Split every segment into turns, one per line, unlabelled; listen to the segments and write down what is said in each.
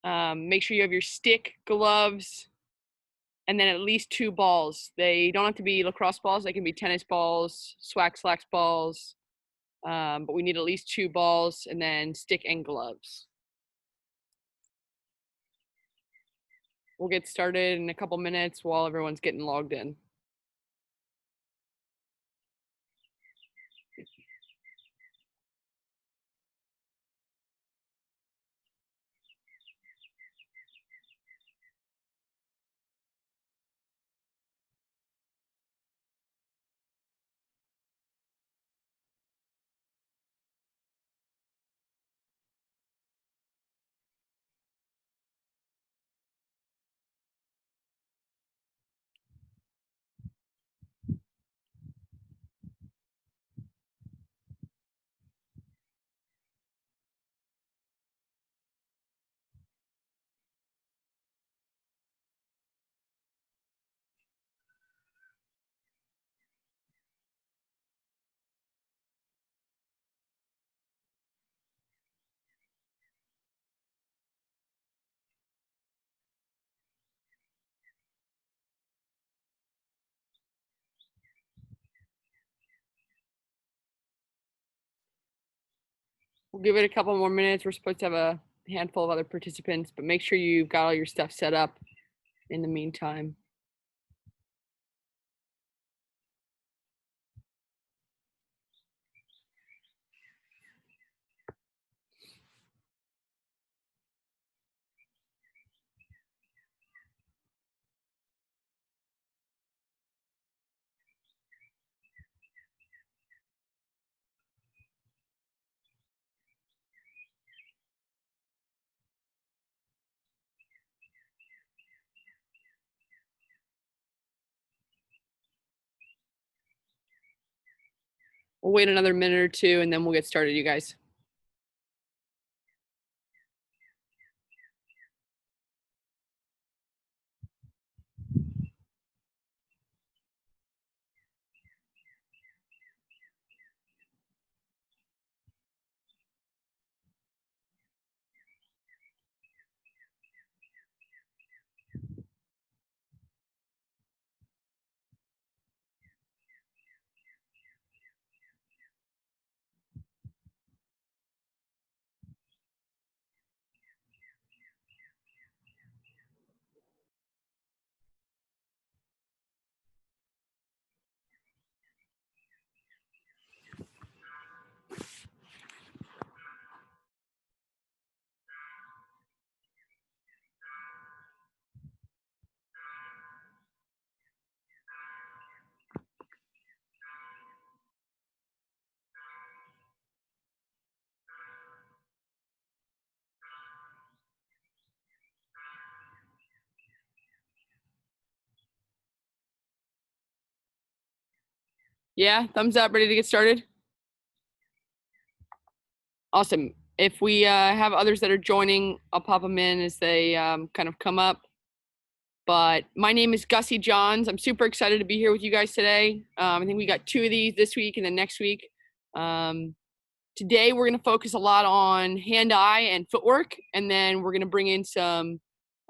Make sure you have your stick, gloves, and then at least 2 balls. They don't have to be lacrosse balls. They can be tennis balls, slacks balls. But we need at least 2 balls and then stick and gloves. We'll get started in a couple minutes while everyone's getting logged in. We'll give it a couple more minutes. We're supposed to have a handful of other participants, but make sure you've got all your stuff set up in the meantime. We'll wait another minute or two and then we'll get started, you guys. Yeah, thumbs up, ready to get started? Awesome. If we have others that are joining, I'll pop them in as they kind of come up. But my name is Gussie Johns. I'm super excited to be here with you guys today. I think we got 2 of these this week and then next week. Today we're going to focus a lot on hand-eye and footwork, and then we're going to bring in some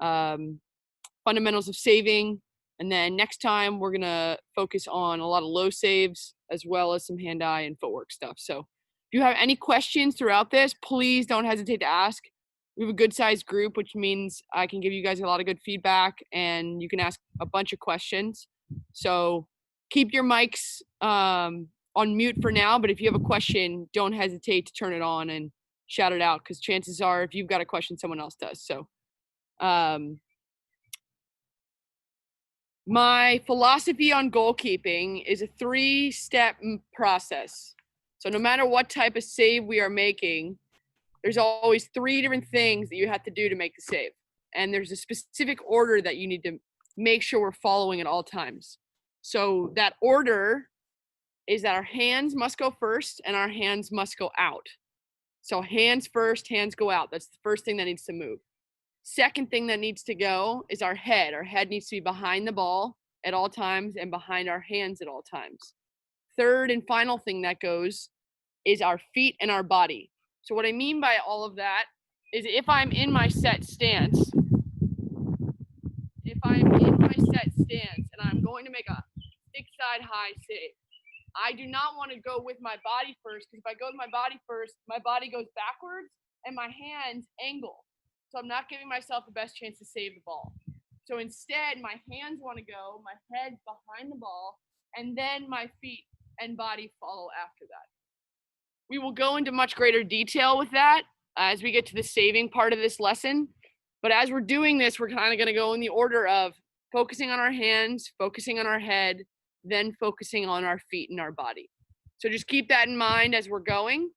fundamentals of saving. And then next time we're going to focus on a lot of low saves as well as some hand-eye and footwork stuff. So if you have any questions throughout this, please don't hesitate to ask. We have a good sized group, which means I can give you guys a lot of good feedback and you can ask a bunch of questions. So keep your mics on mute for now, but if you have a question, don't hesitate to turn it on and shout it out, because chances are if you've got a question, someone else does. So my philosophy on goalkeeping is a 3-step process. So no matter what type of save we are making, there's always 3 different things that you have to do to make the save. And there's a specific order that you need to make sure we're following at all times. So that order is that our hands must go first and our hands must go out. So hands first, hands go out. That's the first thing that needs to move. Second thing that needs to go is our head. Our head needs to be behind the ball at all times and behind our hands at all times. Third and final thing that goes is our feet and our body. So what I mean by all of that is if I'm in my set stance, and I'm going to make a stick side high save, I do not want to go with my body first, because if I go with my body first, my body goes backwards and my hands angle. So I'm not giving myself the best chance to save the ball. So instead, my hands want to go, my head's behind the ball, and then my feet and body follow after that. We will go into much greater detail with that as we get to the saving part of this lesson. But as we're doing this, we're kind of going to go in the order of focusing on our hands, focusing on our head, then focusing on our feet and our body. So just keep that in mind as we're going.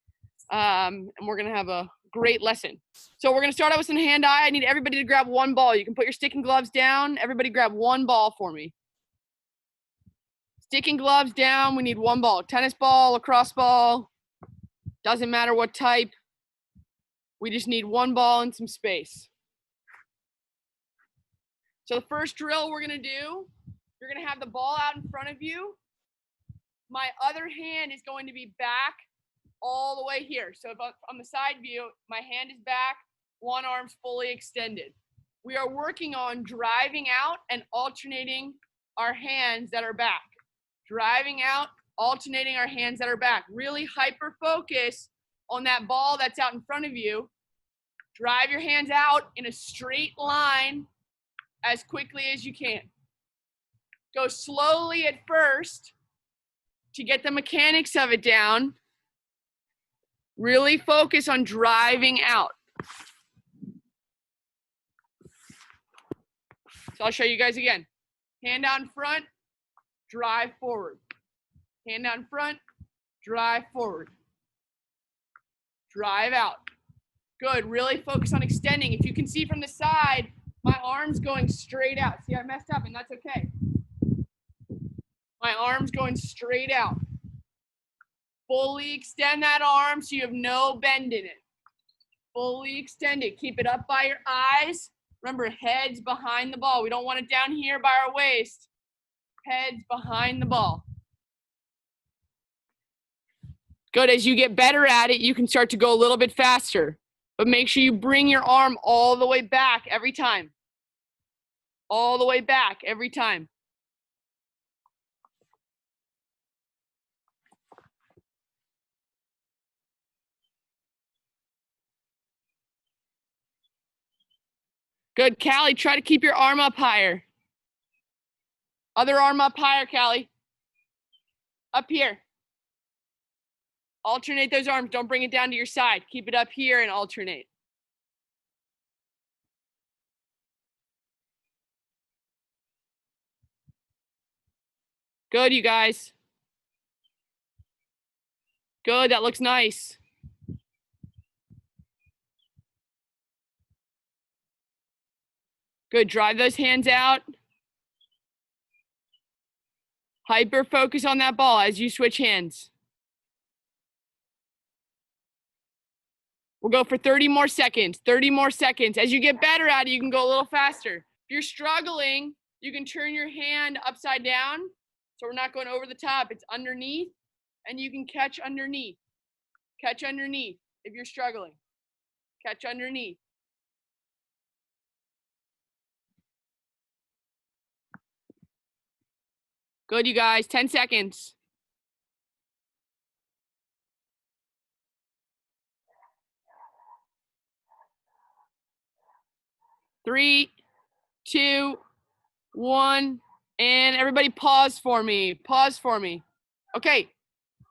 And we're going to have a great lesson. So we're going to start out with some hand-eye. I need everybody to grab one ball. You can put your stick and gloves down. Everybody grab one ball for me. Stick and gloves down. We need one ball. Tennis ball, lacrosse ball. Doesn't matter what type. We just need one ball and some space. So the first drill we're going to do, you're going to have the ball out in front of you. My other hand is going to be back all the way here. So if on the side view, my hand is back, one arm's fully extended. We are working on driving out and alternating our hands that are back. Driving out, alternating our hands that are back. Really hyper focus on that ball that's out in front of you. Drive your hands out in a straight line as quickly as you can. Go slowly at first to get the mechanics of it down. Really focus on driving out. So I'll show you guys again. Hand out in front, drive forward. Hand out in front, drive forward. Drive out. Good, really focus on extending. If you can see from the side, my arm's going straight out. See, I messed up and that's okay. My arm's going straight out. Fully extend that arm so you have no bend in it. Fully extend it. Keep it up by your eyes. Remember, head's behind the ball. We don't want it down here by our waist. Head's behind the ball. Good. As you get better at it, you can start to go a little bit faster. But make sure you bring your arm all the way back every time. All the way back every time. Good. Callie, try to keep your arm up higher. Other arm up higher, Callie. Up here. Alternate those arms. Don't bring it down to your side. Keep it up here and alternate. Good, you guys. Good, that looks nice. Good, drive those hands out. Hyper focus on that ball as you switch hands. We'll go for 30 more seconds, 30 more seconds. As you get better at it, you can go a little faster. If you're struggling, you can turn your hand upside down. So we're not going over the top, it's underneath, and you can catch underneath. Catch underneath if you're struggling. Catch underneath. Good, you guys, 10 seconds. Three, two, one, and everybody pause for me. Pause for me. Okay,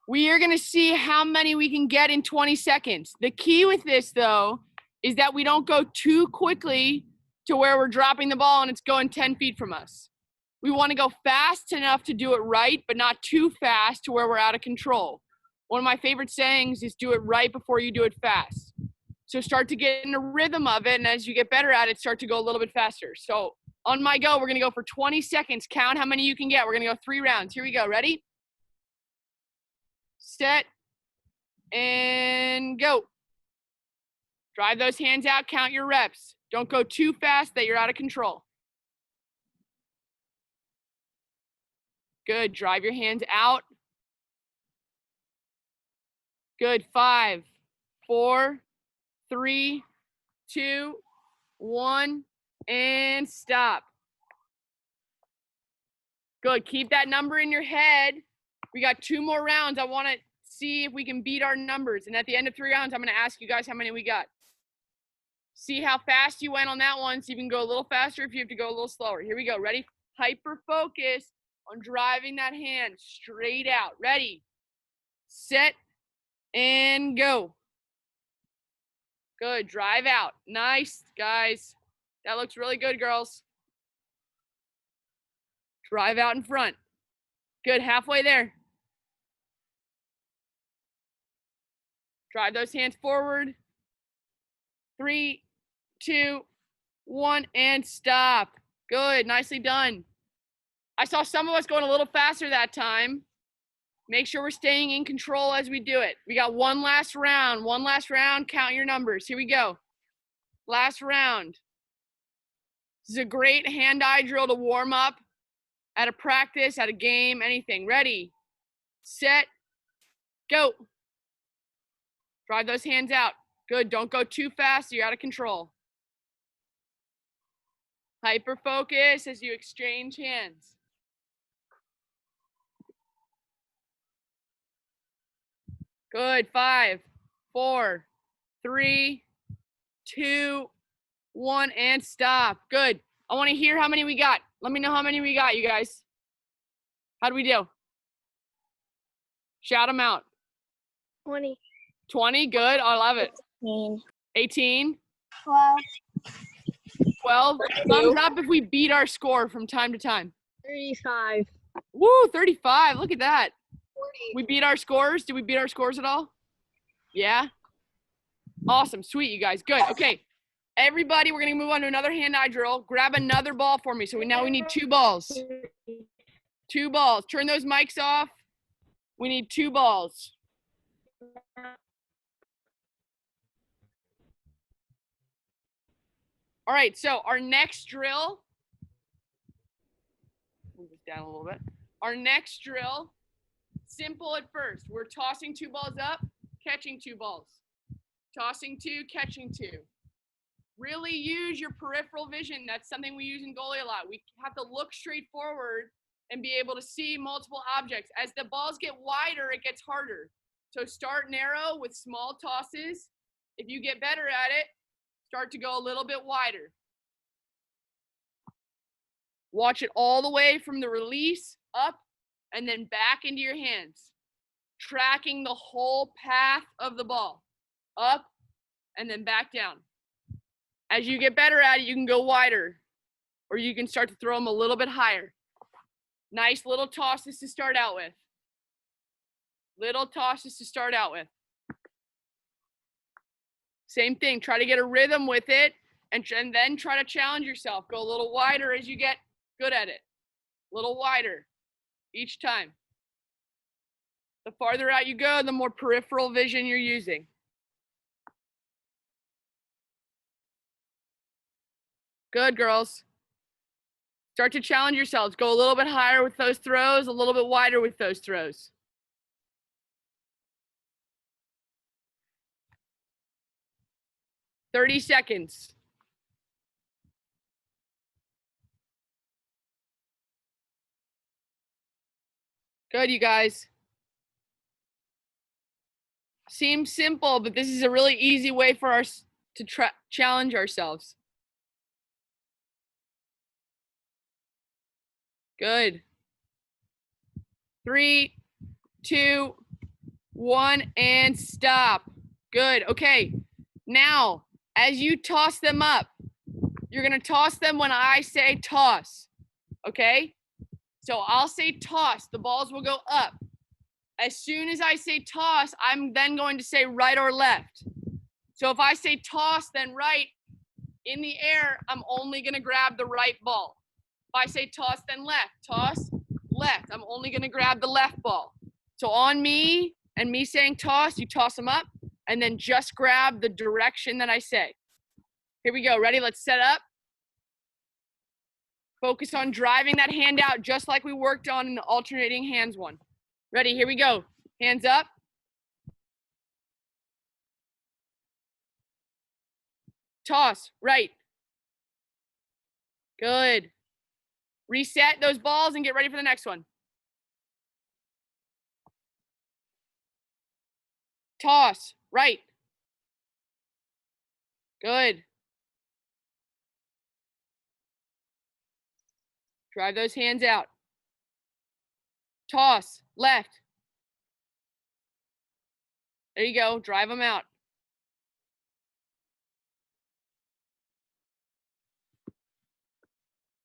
we are gonna see how many we can get in 20 seconds. The key with this though, is that we don't go too quickly to where we're dropping the ball and it's going 10 feet from us. We wanna go fast enough to do it right, but not too fast to where we're out of control. One of my favorite sayings is do it right before you do it fast. So start to get in a rhythm of it, and as you get better at it, start to go a little bit faster. So on my go, we're gonna go for 20 seconds. Count how many you can get. We're gonna go 3 rounds. Here we go, ready? Set, and go. Drive those hands out, count your reps. Don't go too fast that you're out of control. Good, drive your hands out. Good, 5, 4, 3, 2, 1, and stop. Good. Keep that number in your head. We got 2 more rounds. I want to see if we can beat our numbers. And at the end of 3 rounds, I'm going to ask you guys how many we got. See how fast you went on that one. So you can go a little faster if you have to go a little slower. Here we go. Ready? Hyper focus on driving that hand straight out. Ready, set, and go. Good. Drive out. Nice, guys. That looks really good, girls. Drive out in front. Good. Halfway there. Drive those hands forward. 3, 2, 1, and stop. Good. Nicely done. I saw some of us going a little faster that time. Make sure we're staying in control as we do it. We got one last round. One last round. Count your numbers. Here we go. Last round. This is a great hand-eye drill to warm up at a practice, at a game, anything. Ready, set, go. Drive those hands out. Good. Don't go too fast. You're out of control. Hyper focus as you exchange hands. Good. 5, 4, 3, 2, 1, and stop. Good. I want to hear how many we got. Let me know how many we got, you guys. How do we do? Shout them out.
20.
20, good. I love it.
18.
18.
12.
12. Thumbs up if we beat our score from time to time.
35.
Woo, 35. Look at that.
40.
We beat our scores. Did we beat our scores at all? Yeah? Awesome. Sweet, you guys. Good. Okay. Everybody, we're going to move on to another hand-eye drill. Grab another ball for me. So now we need 2 balls. 2 balls. Turn those mics off. We need 2 balls. All right, so our next drill, move this down a little bit. Our next drill, simple at first. We're tossing 2 balls up, catching 2 balls. Tossing 2, catching 2. Really use your peripheral vision. That's something we use in goalie a lot. We have to look straight forward and be able to see multiple objects. As the balls get wider, it gets harder. So start narrow with small tosses. If you get better at it, start to go a little bit wider. Watch it all the way from the release up and then back into your hands. Tracking the whole path of the ball. Up and then back down. As you get better at it, you can go wider or you can start to throw them a little bit higher. Nice little tosses to start out with. Little tosses to start out with. Same thing, try to get a rhythm with it and then try to challenge yourself. Go a little wider as you get good at it. A little wider each time. The farther out you go, the more peripheral vision you're using. Good, girls. Start to challenge yourselves. Go a little bit higher with those throws, a little bit wider with those throws. "30 seconds. Good, you guys. Seems simple, but this is a really easy way for us to challenge ourselves. Good. 3, 2, 1, and stop. Good. Okay. Now, as you toss them up, you're going to toss them when I say toss. Okay? So I'll say toss. The balls will go up. As soon as I say toss, I'm then going to say right or left. So if I say toss, then right, in the air, I'm only going to grab the right ball. If I say toss, then left. Toss, left. I'm only going to grab the left ball. So on me and me saying toss, you toss them up and then just grab the direction that I say. Here we go. Ready? Let's set up. Focus on driving that hand out just like we worked on in the alternating hands one. Ready? Here we go. Hands up. Toss, right. Good. Reset those balls and get ready for the next one. Toss, right. Good. Drive those hands out. Toss, left. There you go. Drive them out.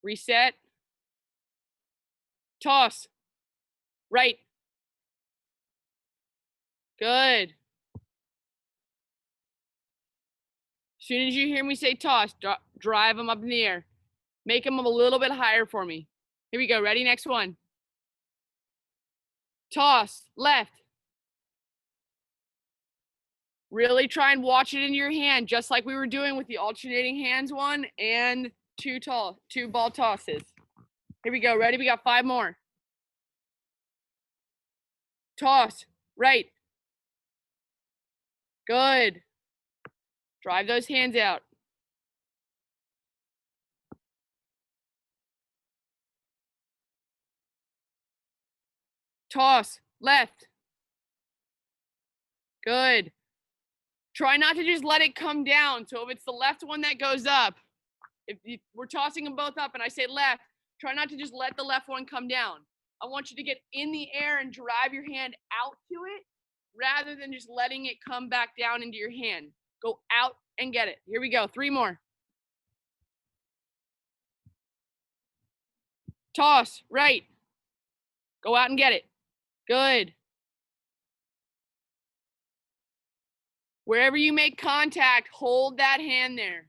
Reset. Toss. Right. Good. As soon as you hear me say toss, drive them up in the air. Make them a little bit higher for me. Here we go. Ready? Next one. Toss. Left. Really try and watch it in your hand, just like we were doing with the alternating hands one and two ball tosses. Here we go. Ready? We got 5 more. Toss. Right. Good. Drive those hands out. Toss. Left. Good. Try not to just let it come down. So if it's the left one that goes up, we're tossing them both up and I say left, try not to just let the left one come down. I want you to get in the air and drive your hand out to it rather than just letting it come back down into your hand. Go out and get it. Here we go. 3 more. Toss, right. Go out and get it. Good. Wherever you make contact, hold that hand there.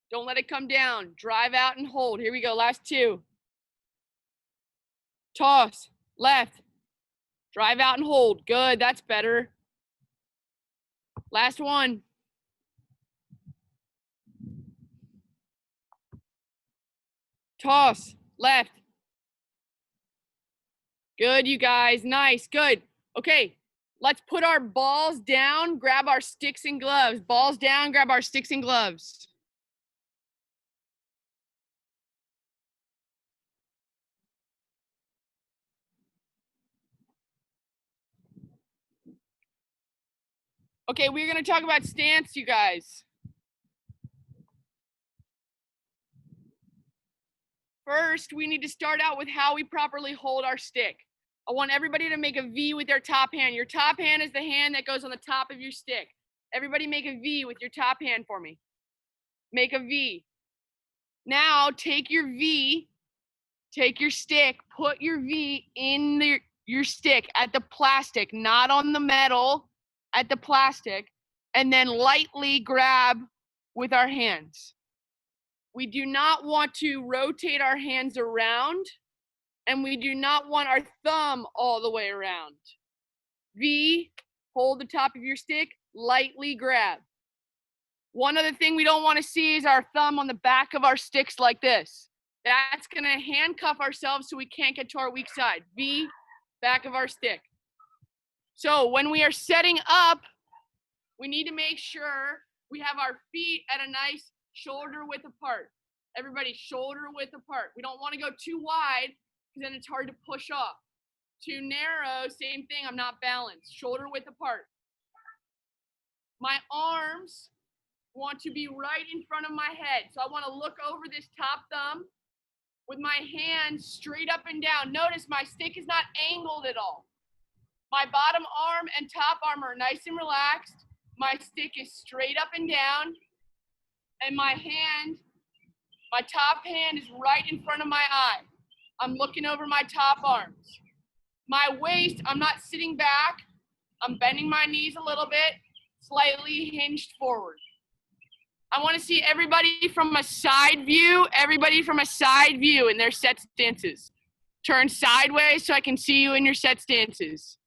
Don't let it come down. Drive out and hold. Here we go. Last 2. Toss, left. Drive out and hold. Good. That's better. Last one. Toss, left. Good, you guys. Nice. Good. Okay. Let's put our balls down, grab our sticks and gloves. Balls down, grab our sticks and gloves. Okay, we're going to talk about stance, you guys. First, we need to start out with how we properly hold our stick. I want everybody to make a V with their top hand. Your top hand is the hand that goes on the top of your stick. Everybody make a V with your top hand for me. Make a V. Now take your V, take your stick, put your V in your stick at the plastic, not on the metal, at the plastic, and then lightly grab with our hands. We do not want to rotate our hands around, and we do not want our thumb all the way around. V, hold the top of your stick, lightly grab. One other thing we don't want to see is our thumb on the back of our sticks like this. That's going to handcuff ourselves so we can't get to our weak side. V, back of our stick. So when we are setting up, we need to make sure we have our feet at a nice shoulder width apart. Everybody shoulder width apart. We don't want to go too wide because then it's hard to push off. Too narrow, same thing, I'm not balanced. Shoulder width apart. My arms want to be right in front of my head. So I want to look over this top thumb with my hands straight up and down. Notice my stick is not angled at all. My bottom arm and top arm are nice and relaxed. My stick is straight up and down. And my top hand is right in front of my eye. I'm looking over my top arms. My waist, I'm not sitting back. I'm bending my knees a little bit, slightly hinged forward. I want to see everybody from a side view in their set stances. Turn sideways so I can see you in your set stances.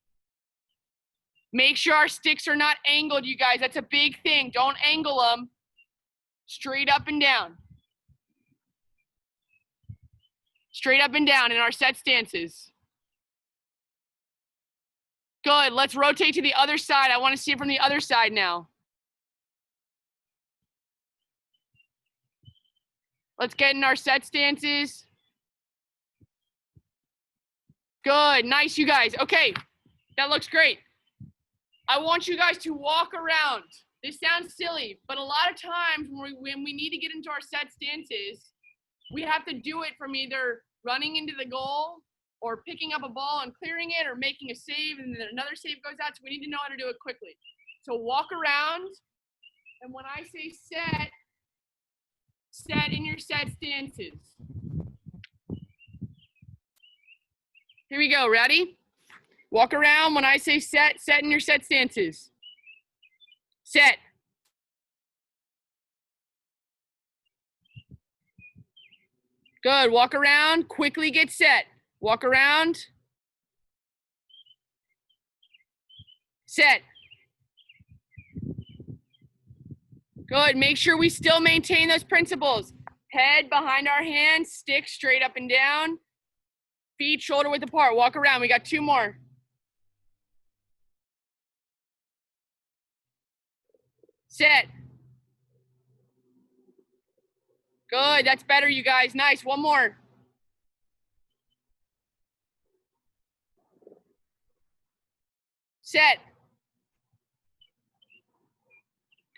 Make sure our sticks are not angled, you guys. That's a big thing. Don't angle them. Straight up and down. Straight up and down in our set stances. Good. Let's rotate to the other side. I want to see it from the other side now. Let's get in our set stances. Good, nice, you guys. Okay, that looks great. I want you guys to walk around. This sounds silly, but a lot of times when we need to get into our set stances, we have to do it from either running into the goal or picking up a ball and clearing it or making a save and then another save goes out. So we need to know how to do it quickly. So walk around, and when I say set, set in your set stances. Here we go, ready? Walk around. When I say set, set in your set stances. Set. Good, walk around, quickly get set. Walk around. Set. Good, make sure we still maintain those principles. Head behind our hands, stick straight up and down. Feet shoulder width apart, walk around, we got 2 more. Set. Good, that's better, you guys, nice, 1 more. Set.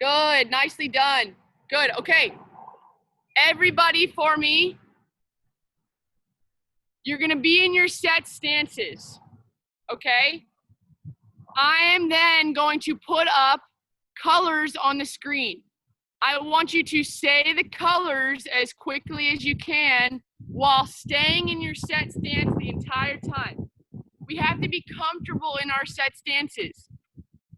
Good, nicely done. Good, okay. Everybody for me, you're gonna be in your set stances, okay? I am then going to put up colors on the screen. I want you to say the colors as quickly as you can while staying in your set stance the entire time. We have to be comfortable in our set stances.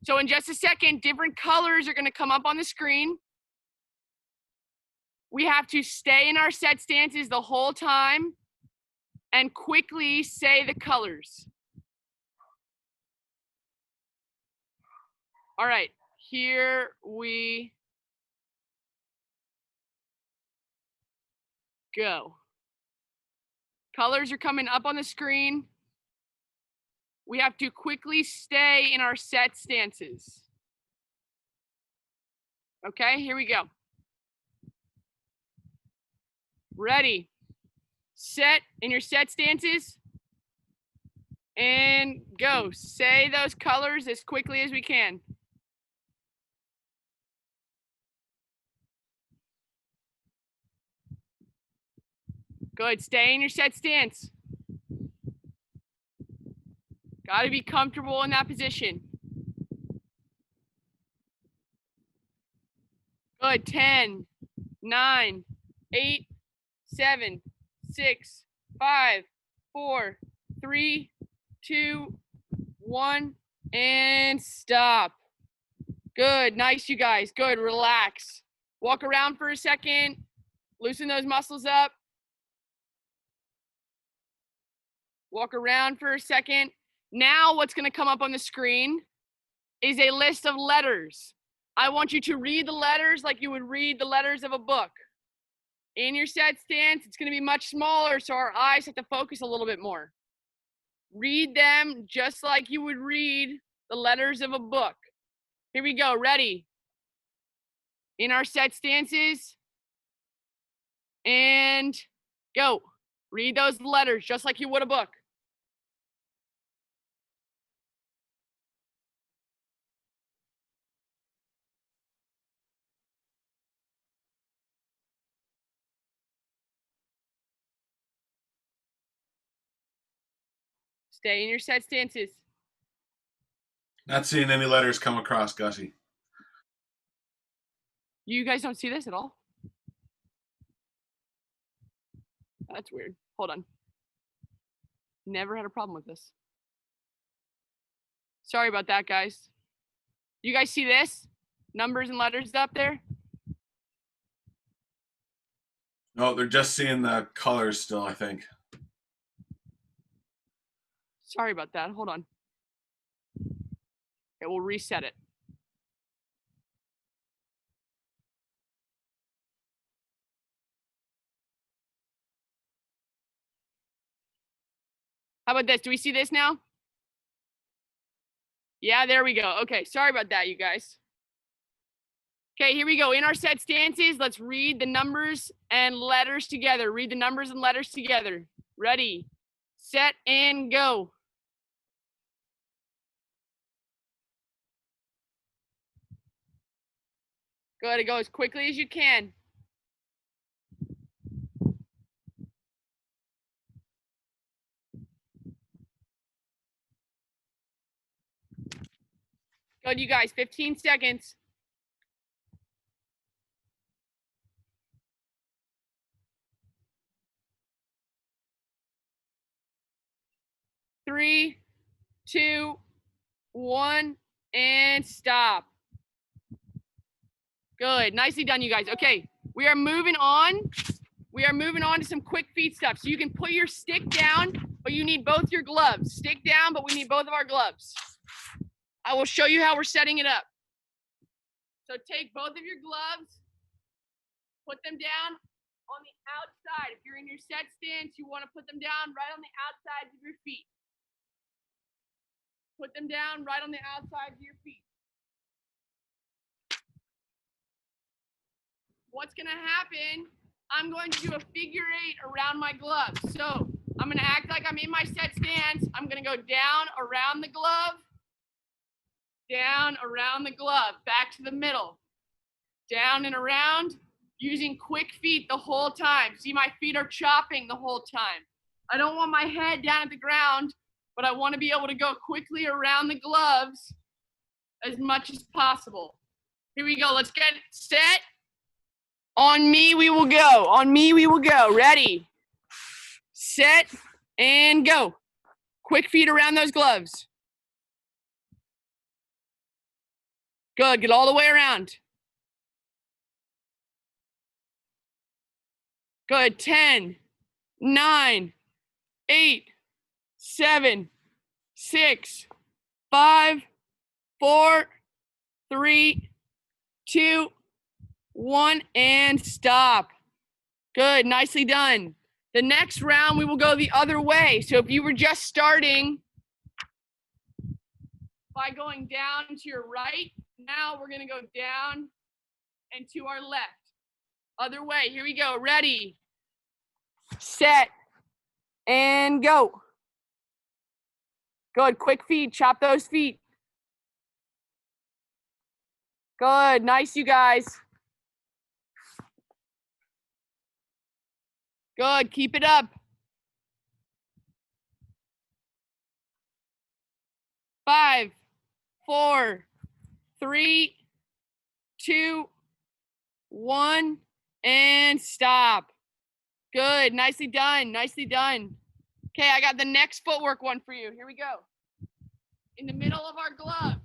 So in just a second, different colors are going to come up on the screen. We have to stay in our set stances the whole time and quickly say the colors. All right, here we go. Colors are coming up on the screen. We have to quickly stay in our set stances. Okay, here we go. Ready, set in your set stances, and go. Say those colors as quickly as we can. Good, stay in your set stance. Got to be comfortable in that position. Good, 10, 9, 8, 7, 6, 5, 4, 3, 2, 1, and stop. Good, nice, you guys. Good, relax. Walk around for a second. Loosen those muscles up. Walk around for a second. Now what's going to come up on the screen is a list of letters. I want you to read the letters like you would read the letters of a book. In your set stance, it's going to be much smaller, so our eyes have to focus a little bit more. Read them just like you would read the letters of a book. Here we go, ready? In our set stances, and go. Read those letters just like you would a book. Stay in your set stances.
Not seeing any letters come across, Gussie.
You guys don't see this at all? That's weird. Hold on. Never had a problem with this. Sorry about that, guys. You guys see this? Numbers and letters up there?
No, they're just seeing the colors still, I think.
Sorry about that. Hold on. Okay, we'll reset it. How about this? Do we see this now? Yeah, there we go. Okay, sorry about that, you guys. Okay, here we go. In our set stances, let's read the numbers and letters together. Read the numbers and letters together. Ready, set, and go. Go ahead and go as quickly as you can. Good, you guys, 15 seconds. Three, two, one, and stop. Good, nicely done, you guys. Okay, we are moving on. We are moving on to some quick feet stuff. So you can put your stick down, but you need both your gloves. Stick down, but we need both of our gloves. I will show you how we're setting it up. So take both of your gloves, put them down on the outside. If you're in your set stance, you want to put them down right on the outsides of your feet. Put them down right on the outsides of your feet. What's going to happen, I'm going to do a figure 8 around my gloves. So I'm going to act like I'm in my set stance. I'm going to go down around the glove, down around the glove, back to the middle, down and around, using quick feet the whole time. See, my feet are chopping the whole time. I don't want my head down at the ground, but I want to be able to go quickly around the gloves as much as possible. Here we go. Let's get set. On me, we will go. On me, we will go. Ready, set, and go. Quick feet around those gloves. Good. Get all the way around. Good. 10, 9, 8, 7, 6, 5, 4, 3, 2, 1, and stop. Good. Nicely done. The next round, we will go the other way. So if you were just starting by going down to your right, now we're going to go down and to our left. Other way. Here we go. Ready, set, and go. Good. Quick feet. Chop those feet. Good. Nice, you guys. Good. Keep it up. 5, 4, 3, 2, 1, and stop. Good. Nicely done. Nicely done. Okay, I got the next footwork one for you. Here we go. In the middle of our gloves,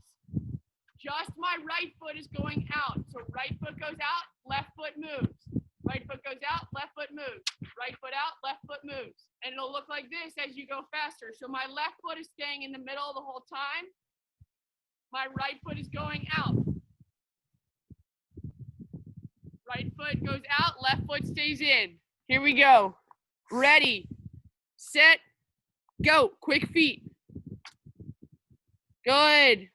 just my right foot is going out. So right foot goes out, left foot moves. Right foot goes out, left foot moves. Right foot out, left foot moves. And it'll look like this as you go faster. So my left foot is staying in the middle the whole time. My right foot is going out. Right foot goes out, left foot stays in. Here we go. Ready, set, go. Quick feet. Good.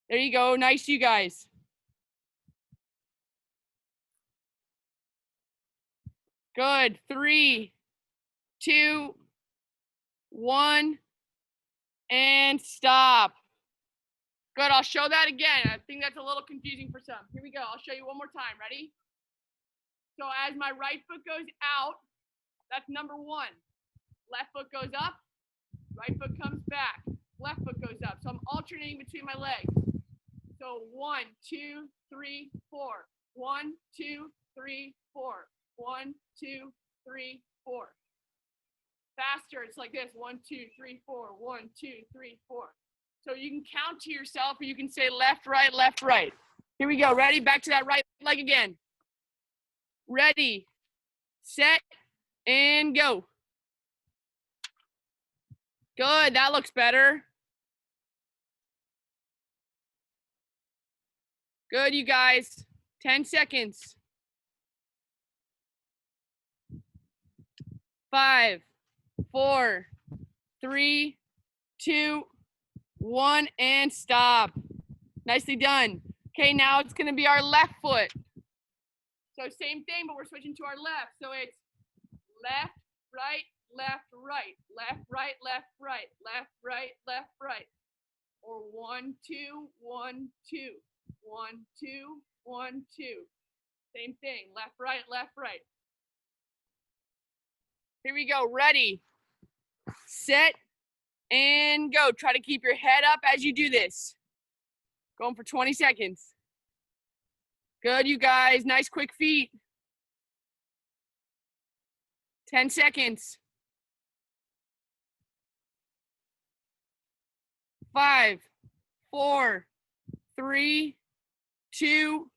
There you go. Nice, you guys. Good. 3, 2, 1, and stop. Good. I'll show that again. I think that's a little confusing for some. Here we go. I'll show you one more time. Ready? So as my right foot goes out, that's number 1. Left foot goes up, right foot comes back. Left foot goes up. So I'm alternating between my legs. So 1, 2, 3, 4. 1, 2, 3, 4. 1, 2, 3, 4. Faster, it's like this. 1, 2, 3, 4. 1, 2, 3, 4. So you can count to yourself, or you can say left, right, left, right. Here we go. Ready? Back to that right leg again. Ready, set, and go. Good. That looks better. Good, you guys. 10 seconds. 5, 4, 3, 2, 1, and stop. Nicely done. Okay, now it's gonna be our left foot. So same thing, but we're switching to our left. So it's left, right, left, right, left, right, left, right, left, right, left, right. Or 1, 2, 1, 2, 1, 2, 1, 2. Same thing, left, right, left, right. Here we go, ready, set, and go. Try to keep your head up as you do this. Going for 20 seconds. Good, you guys, nice quick feet. 10 seconds. 5, 4, 3, 2,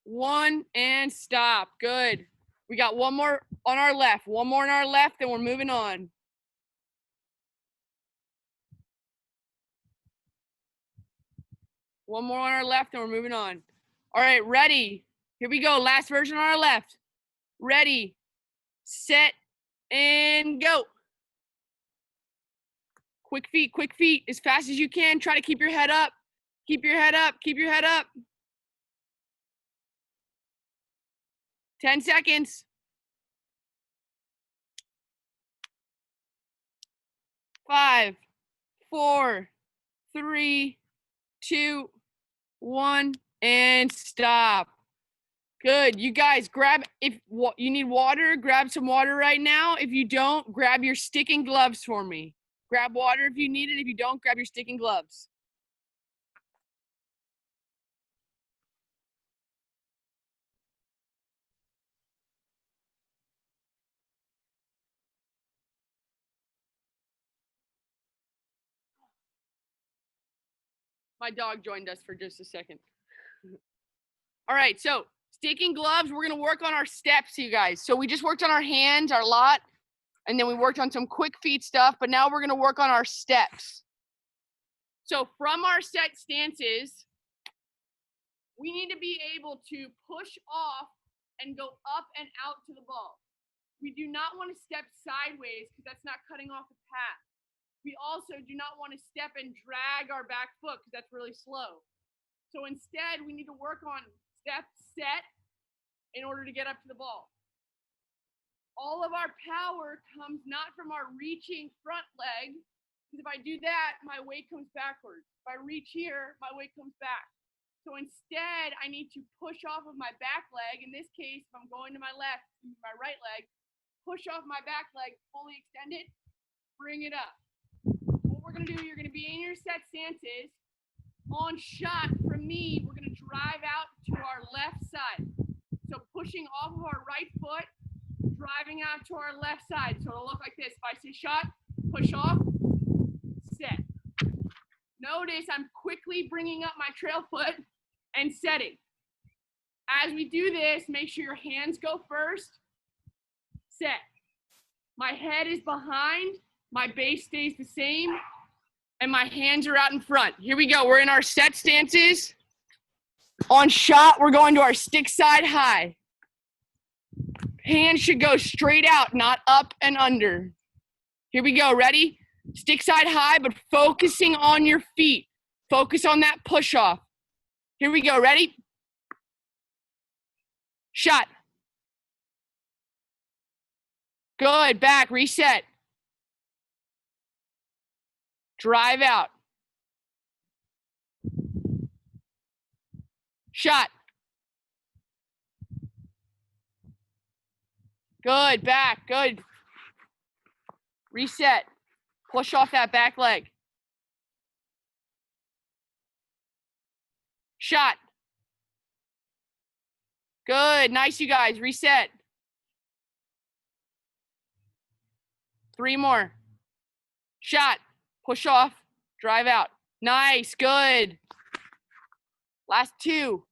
1, and stop. Good. We got one more on our left. One more on our left, and we're moving on. One more on our left, and we're moving on. All right, ready. Here we go. Last version on our left. Ready, set, and go. Quick feet, as fast as you can. Try to keep your head up. Keep your head up, keep your head up. 10 seconds. 5, 4, 3, 2, 1, and stop. Good. You guys grab, if you need water, grab some water right now. If you don't, grab your stick and gloves for me. Grab water if you need it. If you don't, grab your stick and gloves. My dog joined us for just a second. All right, so stick and gloves, we're gonna work on our steps, you guys. So we just worked on our hands, our lot, and then we worked on some quick feet stuff, but now we're gonna work on our steps. So from our set stances, we need to be able to push off and go up and out to the ball. We do not want to step sideways because that's not cutting off the path. We also do not want to step and drag our back foot because that's really slow. So instead, we need to work on step, set in order to get up to the ball. All of our power comes not from our reaching front leg, because if I do that, my weight comes backwards. If I reach here, my weight comes back. So instead, I need to push off of my back leg. In this case, if I'm going to my left, my right leg, push off my back leg, fully extend it, bring it up. What we're gonna do, you're gonna be in your set stances. On shot from me, we're gonna drive out to our left side. So pushing off of our right foot, driving out to our left side. So it'll look like this. If I say shot, push off, set. Notice I'm quickly bringing up my trail foot and setting. As we do this, make sure your hands go first, set. My head is behind, my base stays the same, and my hands are out in front. Here we go, we're in our set stances. On shot, we're going to our stick side high. Hands should go straight out, not up and under. Here we go, ready? Stick side high, but focusing on your feet. Focus on that push off. Here we go, ready? Shot. Good, back, reset. Drive out. Shot. Good, back, good. Reset. Push off that back leg. Shot. Good, nice you guys, reset. 3 more. Shot, push off, drive out. Nice, good. Last 2.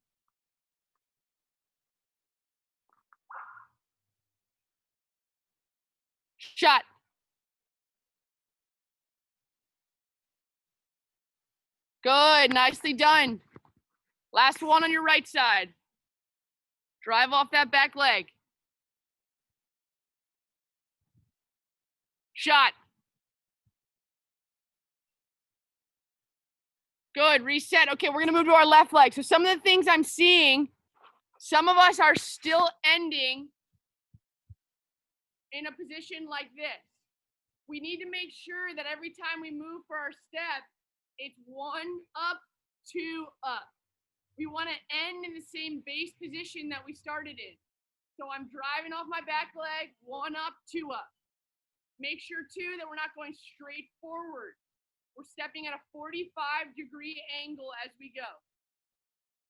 Shot. Good, nicely done. Last one on your right side. Drive off that back leg. Shot. Good, reset. Okay, we're gonna move to our left leg. So some of the things I'm seeing, some of us are still ending in a position like this. We need to make sure that every time we move for our step, it's 1 up, 2 up. We want to end in the same base position that we started in. So I'm driving off my back leg, 1 up, 2 up. Make sure too that we're not going straight forward. We're stepping at a 45-degree angle as we go.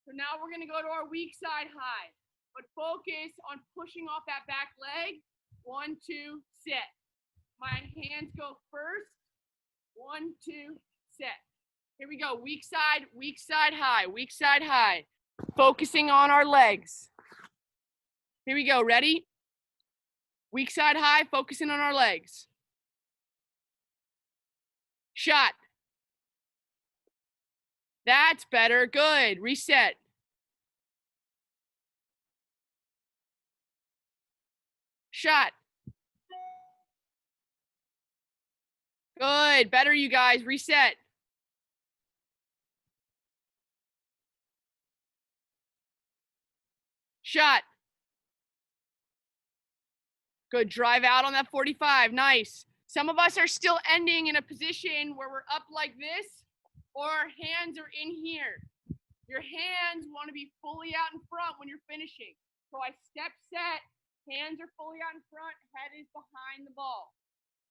So now we're gonna go to our weak side high, but focus on pushing off that back leg. 1, 2, set. My hands go first. 1, 2, set. Here we go. Weak side high, weak side high. Focusing on our legs. Here we go. Ready? Weak side high, focusing on our legs. Shot. That's better. Good. Reset. Shot. Good. Better, you guys. Reset. Shot. Good. Drive out on that 45. Nice. Some of us are still ending in a position where we're up like this, or our hands are in here. Your hands want to be fully out in front when you're finishing. So I step set, hands are fully out in front, head is behind the ball.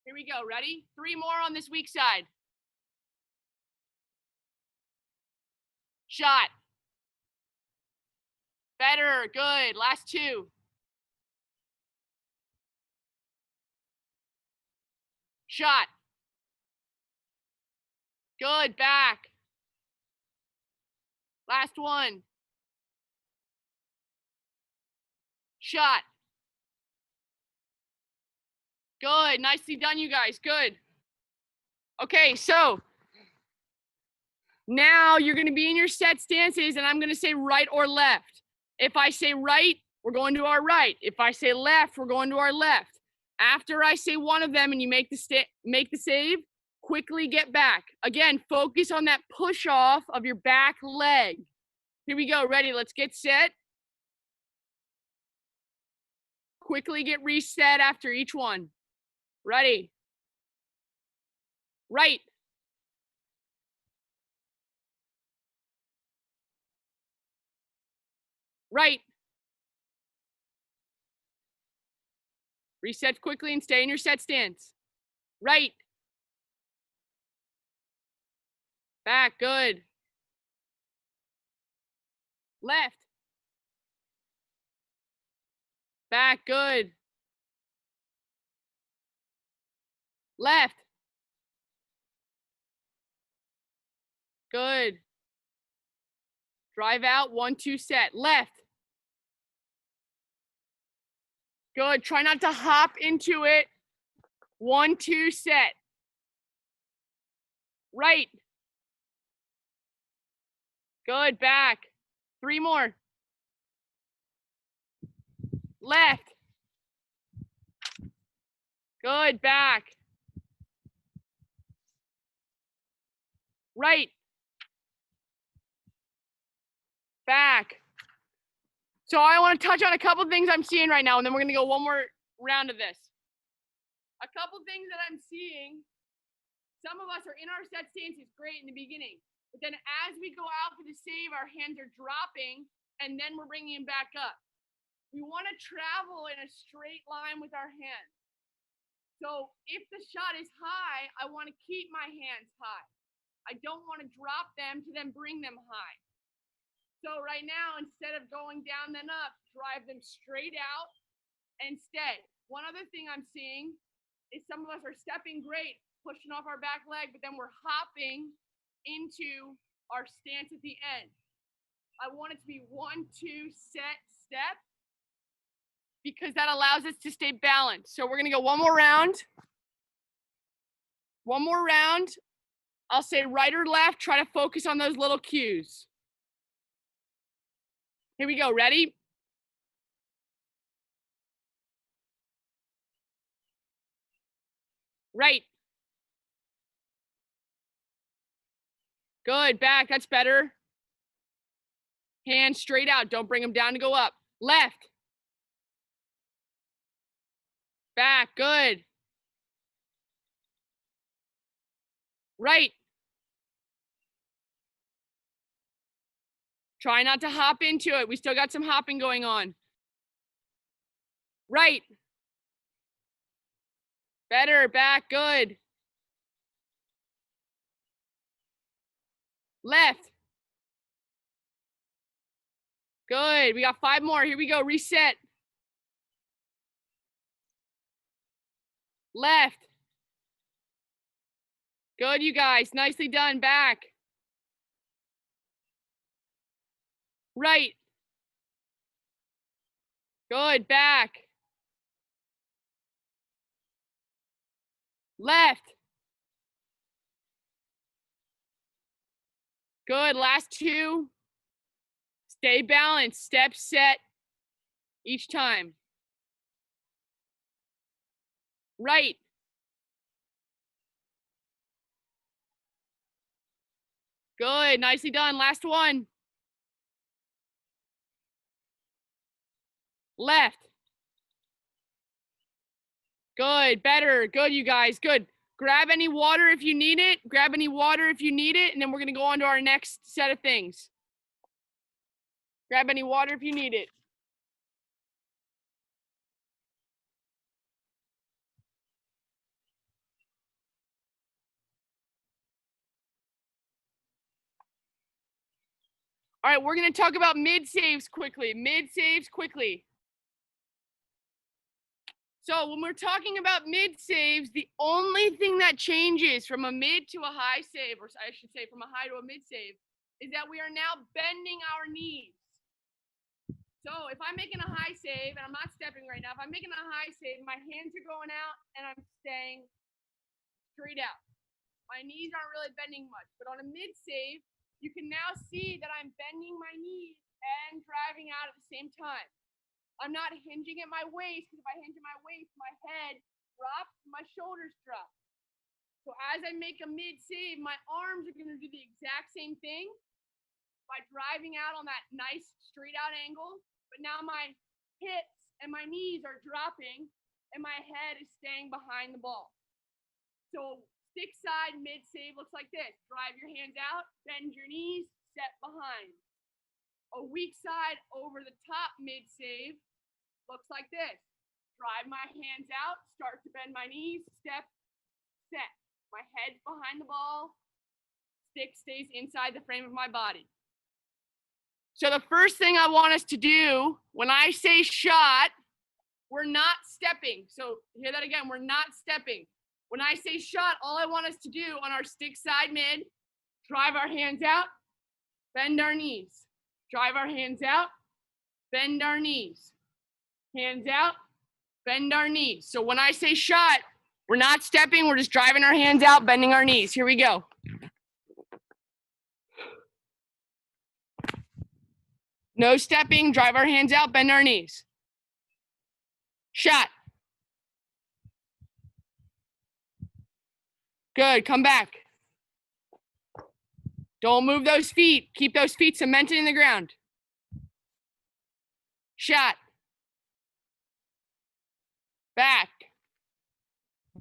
Here we go. Ready? 3 more on this weak side. Shot. Better. Good. Last 2. Shot. Good. Back. Last 1. Shot. Good. Nicely done, you guys. Good. Okay, so now you're going to be in your set stances, and I'm going to say right or left. If I say right, we're going to our right. If I say left, we're going to our left. After I say one of them and you make the save, quickly get back. Again, focus on that push off of your back leg. Here we go. Ready? Let's get set. Quickly get reset after each one. Ready? Right. Right. Reset quickly and stay in your set stance. Right. Back. Good. Left. Back. Good. Left. Good. Drive out. 1, 2, set. Left. Good. Try not to hop into it. 1, 2, set. Right. Good. Back. 3 more. Left. Good. Back. Right. Back. So I want to touch on a couple things I'm seeing right now, and then we're going to go one more round of this. A couple things that I'm seeing, some of us are in our set stances great in the beginning, but then as we go out for the save, our hands are dropping, and then we're bringing them back up. We want to travel in a straight line with our hands. So if the shot is high, I want to keep my hands high. I don't want to drop them to then bring them high. So right now, instead of going down then up, drive them straight out and stay. One other thing I'm seeing is some of us are stepping great, pushing off our back leg, but then we're hopping into our stance at the end. I want it to be 1, 2, set, step, because that allows us to stay balanced. So we're gonna go one more round. One more round. I'll say right or left, try to focus on those little cues. Here we go. Ready? Right. Good. Back. That's better. Hands straight out. Don't bring them down to go up. Left. Back. Good. Right. Try not to hop into it. We still got some hopping going on. Right. Better. Back. Good. Left. Good. We got 5 more. Here we go. Reset. Left. Good, you guys. Nicely done. Back. Right. Good. Back. Left. Good. Last 2. Stay balanced. Step, set each time. Right. Good. Nicely done. Last 1. Left. Good. Better. Good, you guys. Good. Grab any water if you need it. Grab any water if you need it. And then we're going to go on to our next set of things. Grab any water if you need it. All right, we're going to talk about mid saves quickly. Mid saves quickly. So when we're talking about mid saves, the only thing that changes from a mid to a high save, or I should say from a high to a mid save, is that we are now bending our knees. So if I'm making a high save, and I'm not stepping right now, if I'm making a high save, my hands are going out and I'm staying straight out. My knees aren't really bending much, but on a mid save, you can now see that I'm bending my knees and driving out at the same time. I'm not hinging at my waist, because if I hinge at my waist, my head drops, my shoulders drop. So as I make a mid save, my arms are going to do the exact same thing by driving out on that nice straight out angle, but now my hips and my knees are dropping and my head is staying behind the ball. So stick side mid save looks like this. Drive your hands out, bend your knees, set behind. A weak side over the top mid save looks like this. Drive my hands out, start to bend my knees, step, set. My head's behind the ball, stick stays inside the frame of my body. So the first thing I want us to do, when I say shot, we're not stepping. So hear that again, we're not stepping. When I say shot, all I want us to do on our stick side mid, drive our hands out, bend our knees. Drive our hands out, bend our knees. Hands out, bend our knees. So when I say shot, we're not stepping, we're just driving our hands out, bending our knees. Here we go. No stepping, drive our hands out, bend our knees. Shot. Good, come back. Don't move those feet. Keep those feet cemented in the ground. Shot. Back.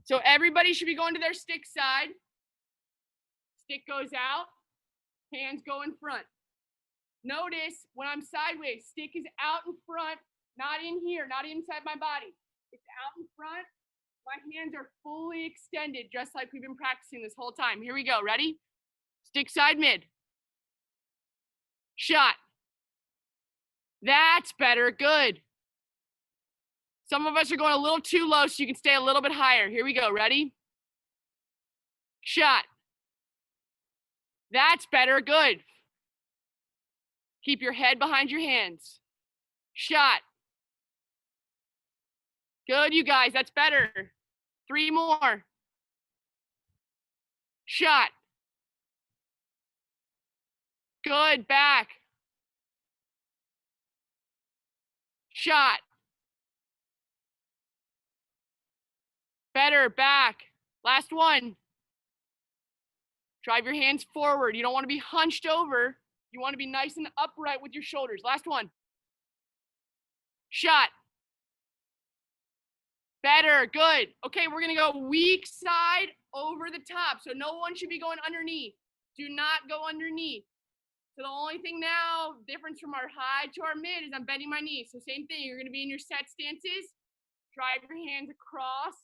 So everybody should be going to their stick side. Stick goes out, hands go in front. Notice when I'm sideways, stick is out in front, not in here, not inside my body. It's out in front. My hands are fully extended, just like we've been practicing this whole time. Here we go. Ready? Stick side mid. Shot. That's better. Good. Some of us are going a little too low, so you can stay a little bit higher. Here we go. Ready? Shot. That's better. Good. Keep your head behind your hands. Shot. Good, you guys. That's better. 3 more. Shot. Good. Back. Shot. Better. Back. Last one. Drive your hands forward. You don't want to be hunched over. You want to be nice and upright with your shoulders. Last one. Shot. Better. Good. Okay, we're going to go weak side over the top. So no one should be going underneath. Do not go underneath. So the only thing now, difference from our high to our mid, is I'm bending my knees. So same thing. You're going to be in your set stances. Drive your hands across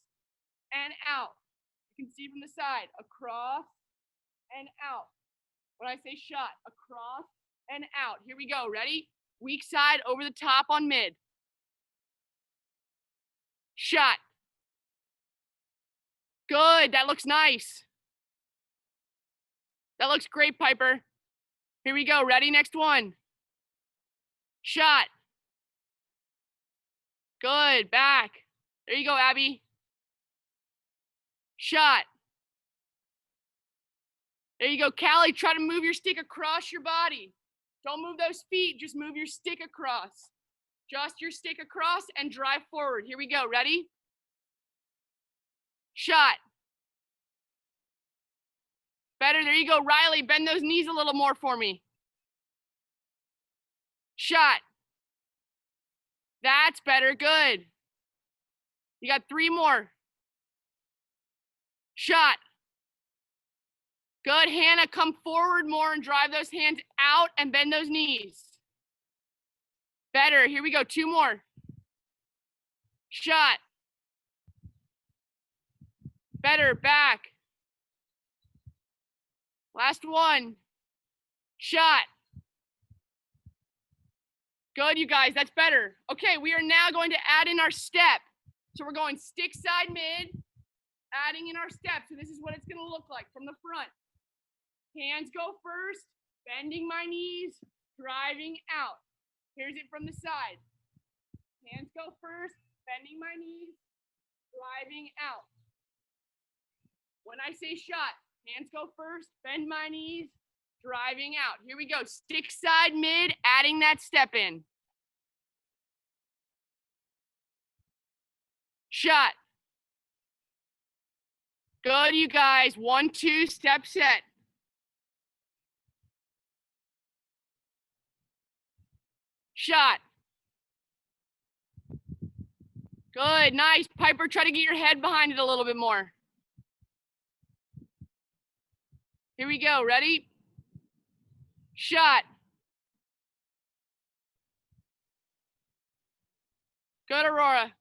and out. You can see from the side. Across and out. When I say shot, across and out. Here we go. Ready? Weak side over the top on mid. Shot. Good. That looks nice. That looks great, Piper. Here we go. Ready? Next one. Shot. Good. Back. There you go, Abby. Shot. There you go, Callie. Try to move your stick across your body. Don't move those feet. Just move your stick across. Just your stick across and drive forward. Here we go. Ready? Shot. Better. There you go, Riley. Bend those knees a little more for me. Shot. That's better. Good. You got 3 more. Shot. Good, Hannah. Come forward more and drive those hands out and bend those knees. Better. Here we go. 2 more. Shot. Better. Back. Last one. Shot. Good, you guys. That's better. Okay, we are now going to add in our step. So we're going stick side mid, adding in our step. So this is what it's going to look like from the front. Hands go first, bending my knees, driving out. Here's it from the side. Hands go first, bending my knees, driving out. When I say shot, hands go first, bend my knees, driving out. Here we go. Stick side mid, adding that step in. Shot. Good, you guys. 1, 2, step set. Shot. Good, nice. Piper, try to get your head behind it a little bit more. Here we go, ready? Shot. Good, Aurora.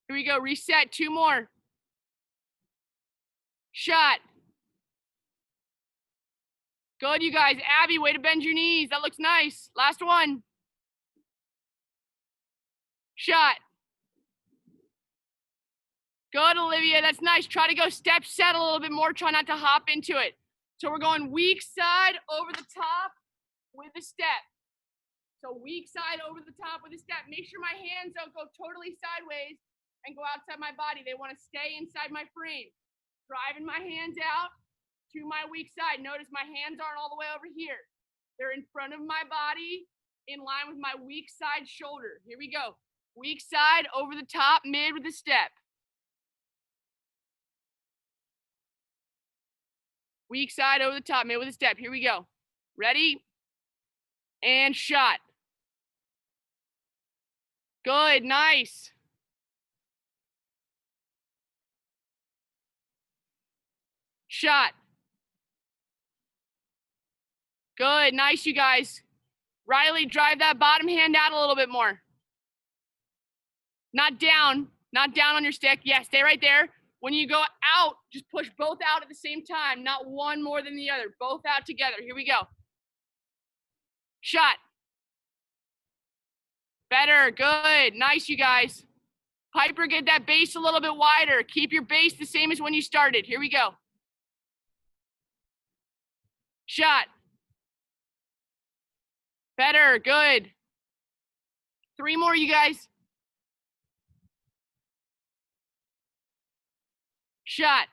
Here we go, reset, 2 more. Shot. Good, you guys. Abby, way to bend your knees. That looks nice. Last one. Shot. Good, Olivia. That's nice. Try to go step set a little bit more. Try not to hop into it. So we're going weak side over the top with a step. So weak side over the top with a step. Make sure my hands don't go totally sideways and go outside my body. They want to stay inside my frame. Driving my hands out to my weak side. Notice my hands aren't all the way over here. They're in front of my body in line with my weak side shoulder. Here we go. Weak side over the top, mid with a step. Weak side over the top, mid with a step. Here we go. Ready? And shot. Good, nice. Shot. Good, nice, you guys. Riley, drive that bottom hand out a little bit more. Not down on your stick. Yeah, stay right there. When you go out, just push both out at the same time, not one more than the other. Both out together. Here we go. Shot. Better, good, nice, you guys. Piper, get that base a little bit wider. Keep your base the same as when you started. Here we go. Shot. Better, good. 3 more, you guys. Shot.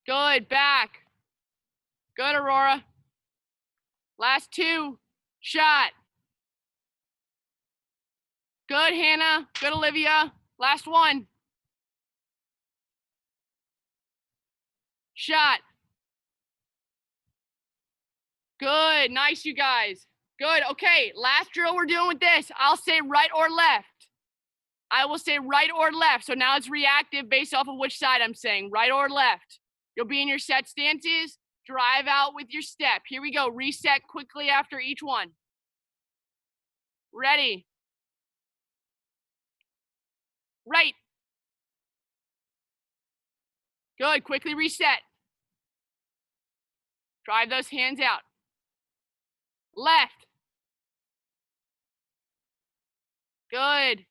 Good, back. Good, Aurora. Last 2. Shot. Good, Hannah. Good, Olivia. Last one. Shot. Good. Nice, you guys. Good. Okay, last drill we're doing with this. I'll say right or left. I will say right or left. So now it's reactive based off of which side I'm saying, right or left. You'll be in your set stances. Drive out with your step. Here we go. Reset quickly after each one. Ready. Right. Good. Quickly reset. Drive those hands out. Left. Good.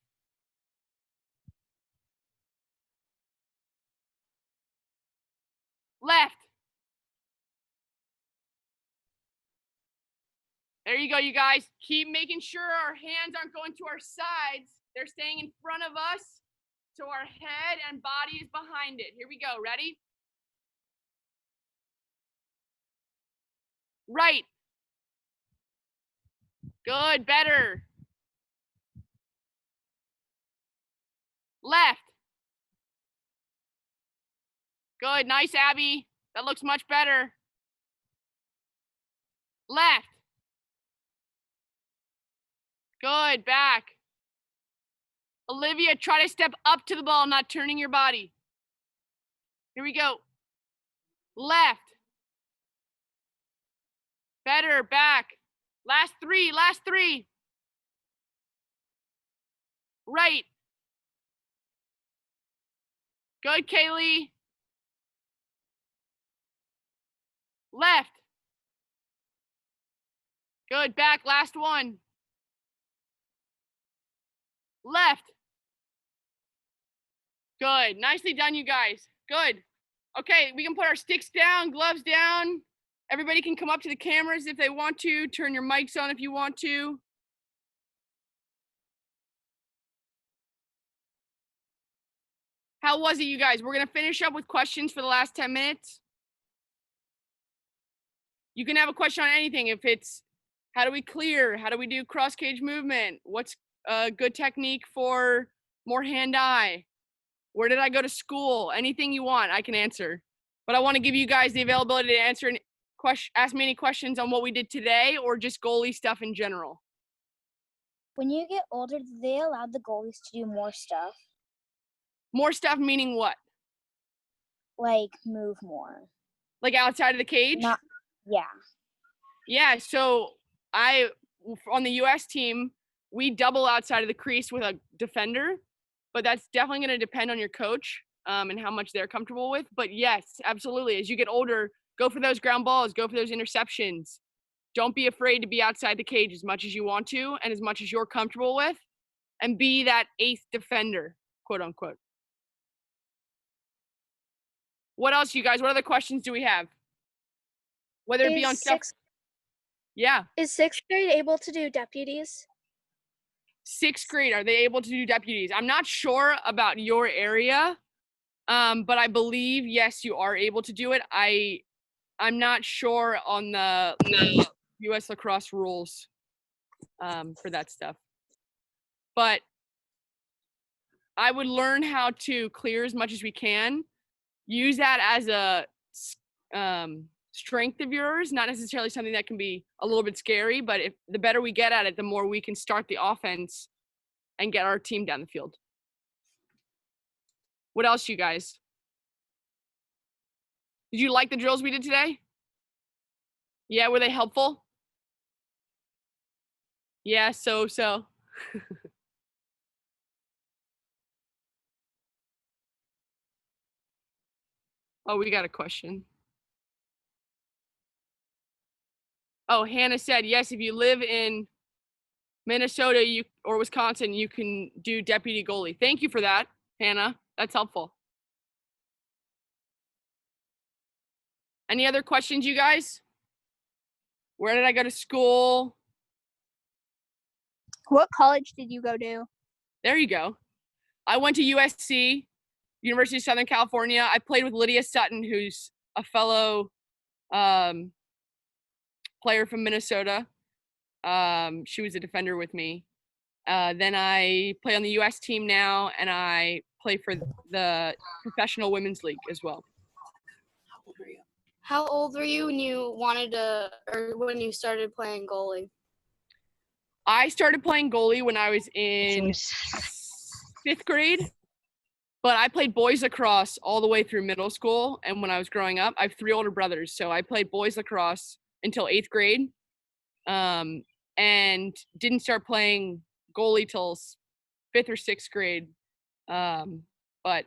Left. There you go, you guys. Keep making sure our hands aren't going to our sides. They're staying in front of us, so our head and body is behind it. Here we go. Ready? Right. Good. Better. Left. Good. Nice, Abby. That looks much better. Left. Good. Back. Olivia, try to step up to the ball, not turning your body. Here we go. Left. Better. Back. Last three. Last three. Right. Good, Kaylee. Left. Good. Back. Last one. Left. Good. Nicely done, you guys. Good. Okay, we can put our sticks down, gloves down. Everybody can come up to the cameras if they want to. Turn your mics on if you want to. How was it, you guys? We're going to finish up with questions for the last 10 minutes. You can have a question on anything. If it's how do we clear? How do we do cross cage movement? What's a good technique for more hand-eye? Where did I go to school? Anything you want, I can answer. But I want to give you guys the availability to answer and ask me any questions on what we did today or just goalie stuff in general.
When you get older, do they allow the goalies to do more stuff?
More stuff meaning what?
Like move more?
Like outside of the cage?
Yeah.
Yeah, so on the US team, we double outside of the crease with a defender, but that's definitely going to depend on your coach and how much they're comfortable with. But yes, absolutely. As you get older, go for those ground balls, go for those interceptions. Don't be afraid to be outside the cage as much as you want to and as much as you're comfortable with, and be that eighth defender, quote unquote. What else, you guys? What other questions do we have? Whether it be on stuff. Yeah.
Is sixth grade able to do deputies?
Sixth grade, are they able to do deputies? I'm not sure about your area, but I believe, yes, you are able to do it. I'm not sure on the U.S. lacrosse rules for that stuff. But I would learn how to clear as much as we can. Use that as a strength of yours, not necessarily something that can be a little bit scary, but if the better we get at it, the more we can start the offense and get our team down the field. What else, you guys? Did you like the drills we did today? Yeah, were they helpful? Yeah, so. Oh, we got a question. Oh, Hannah said, yes, if you live in Minnesota or Wisconsin, you can do deputy goalie. Thank you for that, Hannah. That's helpful. Any other questions, you guys? Where did I go to school?
What college did you go to?
There you go. I went to USC, University of Southern California. I played with Lydia Sutton, who's a fellow player from Minnesota. She was a defender with me. Then I play on the US team now, and I play for the Professional Women's League as well.
How old were you when when you started playing goalie?
I started playing goalie when I was in 5th grade, but I played boys lacrosse all the way through middle school. And when I was growing up, I have 3 older brothers. So I played boys lacrosse until 8th grade, and didn't start playing goalie till 5th or 6th grade. But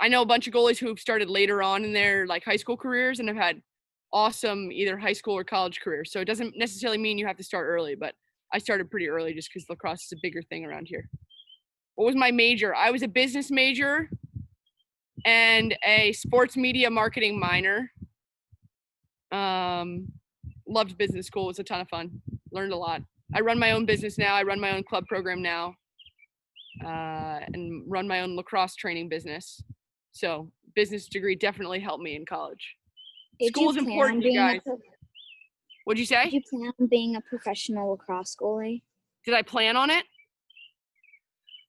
I know a bunch of goalies who've started later on in their like high school careers and have had awesome either high school or college careers. So it doesn't necessarily mean you have to start early, but I started pretty early just because lacrosse is a bigger thing around here. What was my major? I was a business major and a sports media marketing minor. Loved business school. It was a ton of fun. Learned a lot. I run my own business now. I run my own club program now, and run my own lacrosse training business. So business degree definitely helped me in college. School is important, you guys. What'd you say?
Did you plan on being a professional lacrosse goalie?
Did I plan on it?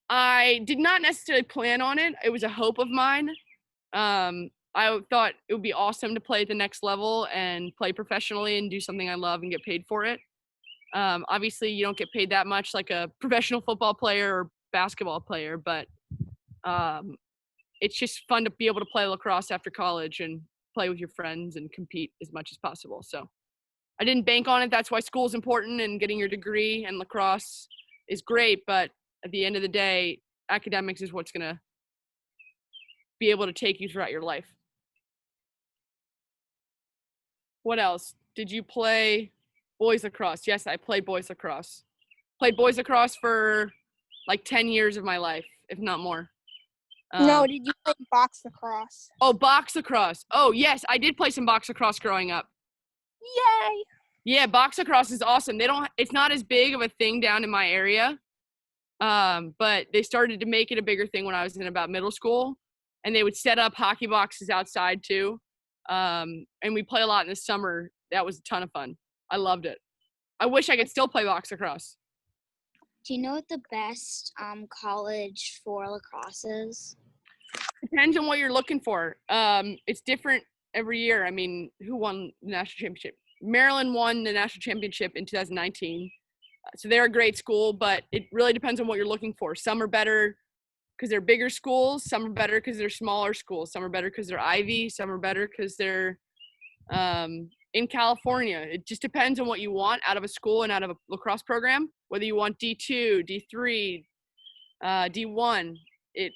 I did not necessarily plan on it. It was a hope of mine. I thought it would be awesome to play at the next level and play professionally and do something I love and get paid for it. Obviously, you don't get paid that much like a professional football player or basketball player, but it's just fun to be able to play lacrosse after college and play with your friends and compete as much as possible. So I didn't bank on it. That's why school is important and getting your degree, and lacrosse is great. But at the end of the day, academics is what's going to be able to take you throughout your life. What else? Did you play boys lacrosse? Yes, I played boys lacrosse. Played boys lacrosse for like 10 years of my life, if not more.
No, did you play box lacrosse?
Oh, box lacrosse. Oh, yes, I did play some box lacrosse growing up.
Yay!
Yeah, box lacrosse is awesome. It's not as big of a thing down in my area. But they started to make it a bigger thing when I was in about middle school, and they would set up hockey boxes outside too. And we play a lot in the summer. That was a ton of fun. I loved it. I wish I could still play box lacrosse.
Do you know what the best college for lacrosse is?
Depends on what you're looking for. It's different every year. I mean, who won the national championship? Maryland won the national championship in 2019. So they're a great school, but it really depends on what you're looking for. Some are better because they're bigger schools. Some are better because they're smaller schools. Some are better because they're Ivy. Some are better because they're in California. It just depends on what you want out of a school and out of a lacrosse program, whether you want D2, D3, D1.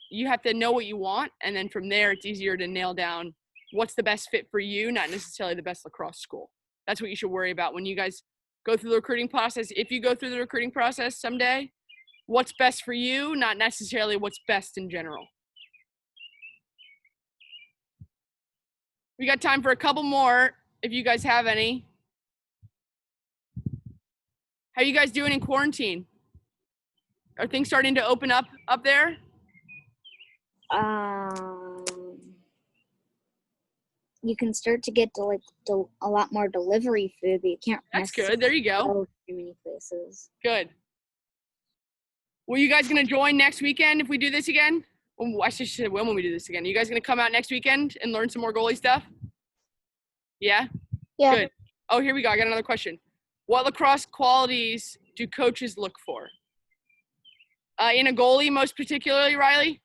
You have to know what you want, and then from there, it's easier to nail down what's the best fit for you, not necessarily the best lacrosse school. That's what you should worry about when you guys go through the recruiting process. If you go through the recruiting process someday, what's best for you, not necessarily what's best in general. We got time for a couple more if you guys have any. How are you guys doing in quarantine? Are things starting to open up there?
You can start to get a lot more delivery food, but you can't.
That's good. There you go.
Go too many places.
Good. Well, you guys gonna join next weekend if we do this again? Well, I should say when we do this again. You guys gonna come out next weekend and learn some more goalie stuff? Yeah?
Yeah.
Good. Oh, here we go. I got another question. What lacrosse qualities do coaches look for? In a goalie, most particularly, Riley?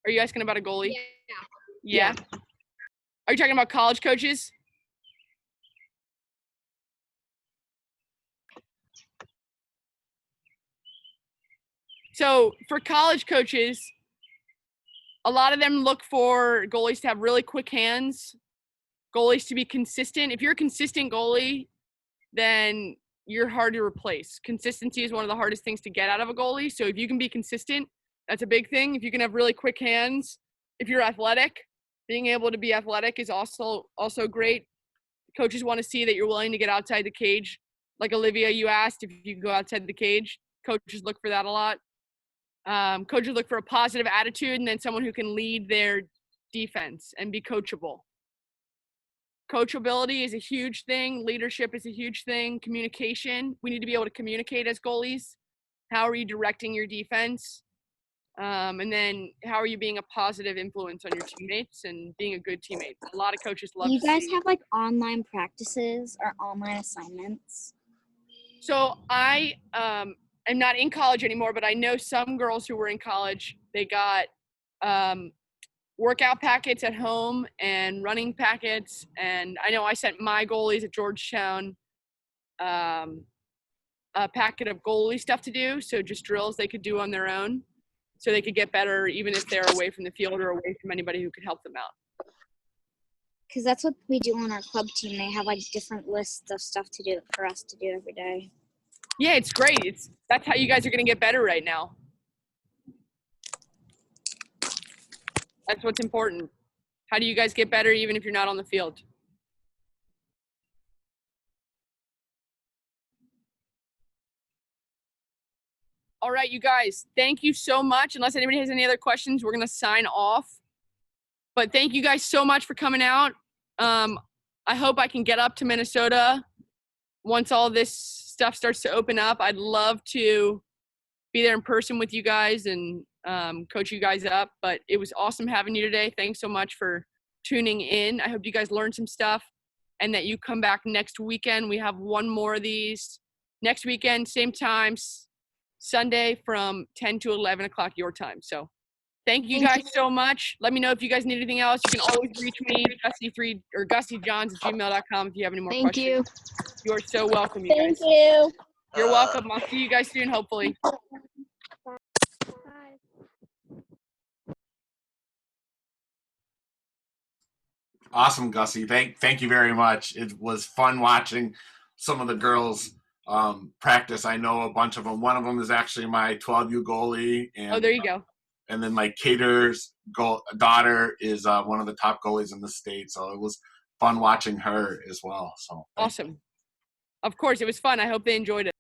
Are you asking about a goalie? Yeah. Are you talking about college coaches? So for college coaches, a lot of them look for goalies to have really quick hands, goalies to be consistent. If you're a consistent goalie, then you're hard to replace. Consistency is one of the hardest things to get out of a goalie. So if you can be consistent, that's a big thing. If you can have really quick hands, if you're athletic, being able to be athletic is also great. Coaches want to see that you're willing to get outside the cage. Like Olivia, you asked if you can go outside the cage. Coaches look for that a lot. Coaches look for a positive attitude and then someone who can lead their defense and be coachable. Coachability is a huge thing. Leadership is a huge thing. Communication. We need to be able to communicate as goalies. How are you directing your defense? And then how are you being a positive influence on your teammates and being a good teammate? A lot of coaches love
Do you
to
guys
see.
have like online practices or online assignments?
So I am not in college anymore, but I know some girls who were in college. They got workout packets at home and running packets. And I know I sent my goalies at Georgetown a packet of goalie stuff to do. So just drills they could do on their own so they could get better even if they're away from the field or away from anybody who could help them out.
Because that's what we do on our club team. They have like different lists of stuff to do for us to do every day.
Yeah, it's great. That's how you guys are going to get better right now. That's what's important. How do you guys get better even if you're not on the field? All right, you guys, thank you so much. Unless anybody has any other questions, we're going to sign off. But thank you guys so much for coming out. I hope I can get up to Minnesota once all this stuff starts to open up. I'd love to be there in person with you guys and coach you guys up. But it was awesome having you today. Thanks so much for tuning in. I hope you guys learned some stuff and that you come back next weekend. We have one more of these next weekend, same time, Sunday from 10 to 11 o'clock your time. So thank you guys so much. Let me know if you guys need anything else. You can always reach me, GussieJohns@gmail.com if you have any more questions.
you.
You are so welcome, you guys.
Thank you.
You're welcome. I'll see you guys soon, hopefully.
Awesome, Gussie. Thank you very much. It was fun watching some of the girls practice. I know a bunch of them. One of them is actually my 12U goalie. And,
Oh, there you go.
And then my caterer's daughter is one of the top goalies in the state. So it was fun watching her as well. So
Awesome. Of course, it was fun. I hope they enjoyed it.